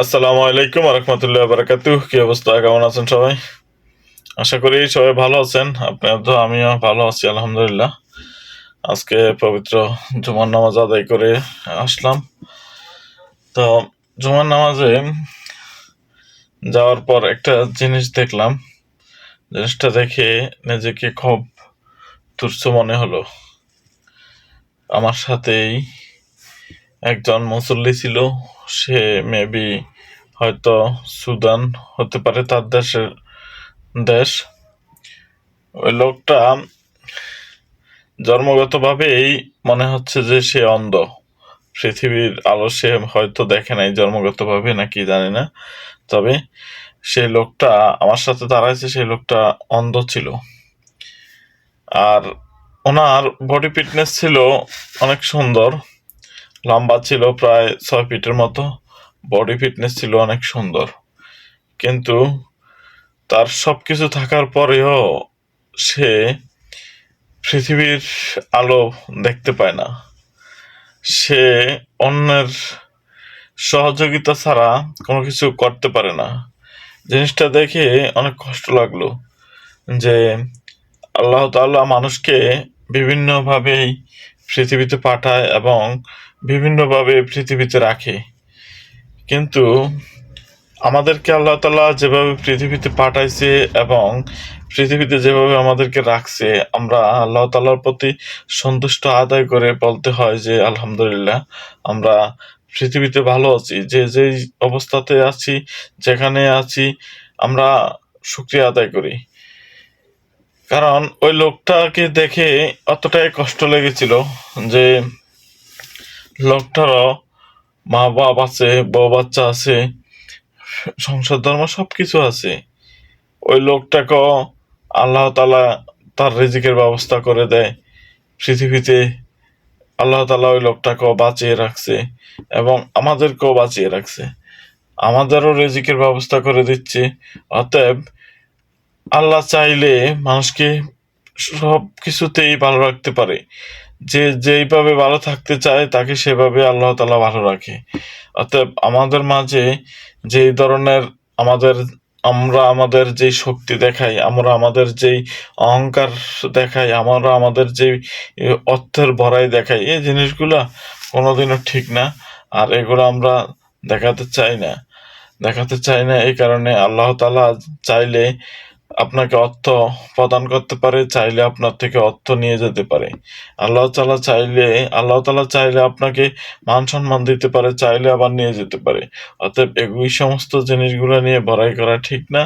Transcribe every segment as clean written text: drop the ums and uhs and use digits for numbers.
আসসালামু আলাইকুম রহমতুল্লাহ বারাকাতুহ। কি অবস্থা, কেমন আছেন সবাই? আশা করি সবাই ভালো আছেন। আপনার তো আমিও ভালো আছি আলহামদুলিল্লাহ। আজকে পবিত্র জুমার নামাজ আদায় করে আসলাম। তো জুমার নামাজে যাওয়ার পর একটা জিনিস দেখলাম। জিনিসটা দেখে নিজেকে খুব তুচ্ছ মনে হলো। আমার সাথেই একজন মুসল্লি ছিল। সে মেবি হয়তো সুদান হতে পারে তার দেশ। ওই লোকটা জন্মগতভাবেই মনে হচ্ছে যে সে অন্ধ। পৃথিবীর আলো সে হয়তো দেখে নাই জন্মগতভাবে, নাকি জানি না। তবে সেই লোকটা আমার সাথে দাঁড়াইছে, সেই লোকটা অন্ধ ছিল। আর ওনার বডি ফিটনেস ছিল অনেক সুন্দর, লম্বা ছিল প্রায় 6 ফিটের মতো। বডি ফিটনেস ছিল অনেক সুন্দর, কিন্তু তার সবকিছু থাকার পরেও সে পৃথিবীর আলো দেখতে পায় না। সে অন্যের সহযোগিতা ছাড়া কোনো কিছু করতে পারে না। জিনিসটা দেখে অনেক কষ্ট লাগলো যে আল্লাহ তাআলা মানুষকে বিভিন্নভাবেই পৃথিবীতে পাঠায় এবং বিভিন্নভাবে পৃথিবীতে রাখে, কিন্তু আমাদেরকে আল্লাহ তাআলা যেভাবে পৃথিবীতে পাঠাইছে এবং পৃথিবীতে যেভাবে আমাদেরকে রাখছে, আমরা আল্লাহ তাআলার প্রতি সন্তুষ্ট আদায় করে বলতে হয় যে আলহামদুলিল্লাহ, আমরা পৃথিবীতে ভালো আছি। যে যেই অবস্থাতে আছি, যেখানে আছি, আমরা শুকরিয়া আদায় করি। কারণ ওই লোকটাকে দেখে অতটাই কষ্ট লেগেছিল যে লোকটারও মা বাপ আছে, বউ বাচ্চা আছে, সংসার ধর্ম সবকিছু আছে। ওই লোকটাকেও আল্লাহ তাআলা তার রিজিকের ব্যবস্থা করে দেয় পৃথিবীতে। আল্লাহ তাআলা ওই লোকটাকেও বাঁচিয়ে রাখছে এবং আমাদেরকেও বাঁচিয়ে রাখছে, আমাদেরও রিজিকের ব্যবস্থা করে দিচ্ছে। অতএব আল্লাহ চাইলে মানুষকে সব কিছুতেই ভালো রাখতে পারে। যে যেইভাবে ভালো থাকতে চায় তাকে সেভাবে আল্লাহ তাআলা ভালো রাখে। অতএব আমাদের মাঝে যেই ধরনের আমাদের আমরা আমাদের যেই শক্তি দেখাই, আমরা আমাদের যেই অহংকার দেখাই, আমরা আমাদের যেই অর্থের ভরাই দেখাই, এই জিনিসগুলা কোনোদিনও ঠিক না। আর এগুলো আমরা দেখাতে চাই না। এই কারণে আল্লাহ তাআলা চাইলে আপনাকে অর্থ প্রদান করতে পারে, চাইলে আপনার থেকে অর্থ নিয়ে যেতে পারে। আল্লাহ তাআলা চাইলে আপনাকে মান সম্মান দিতে পারে, চাইলে আবার নিয়ে যেতে পারে। অতএব এই সমস্ত জিনিসগুলো নিয়ে বড়াই করা ঠিক না।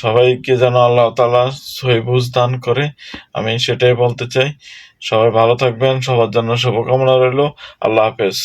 সবাইকে যেন আল্লাহ তাআলা সহি বুঝ দান করে, আমি সেটাই বলতে চাই। সবাই ভালো থাকবেন, সবার জন্য শুভকামনা রইল। আল্লাহ হাফেজ।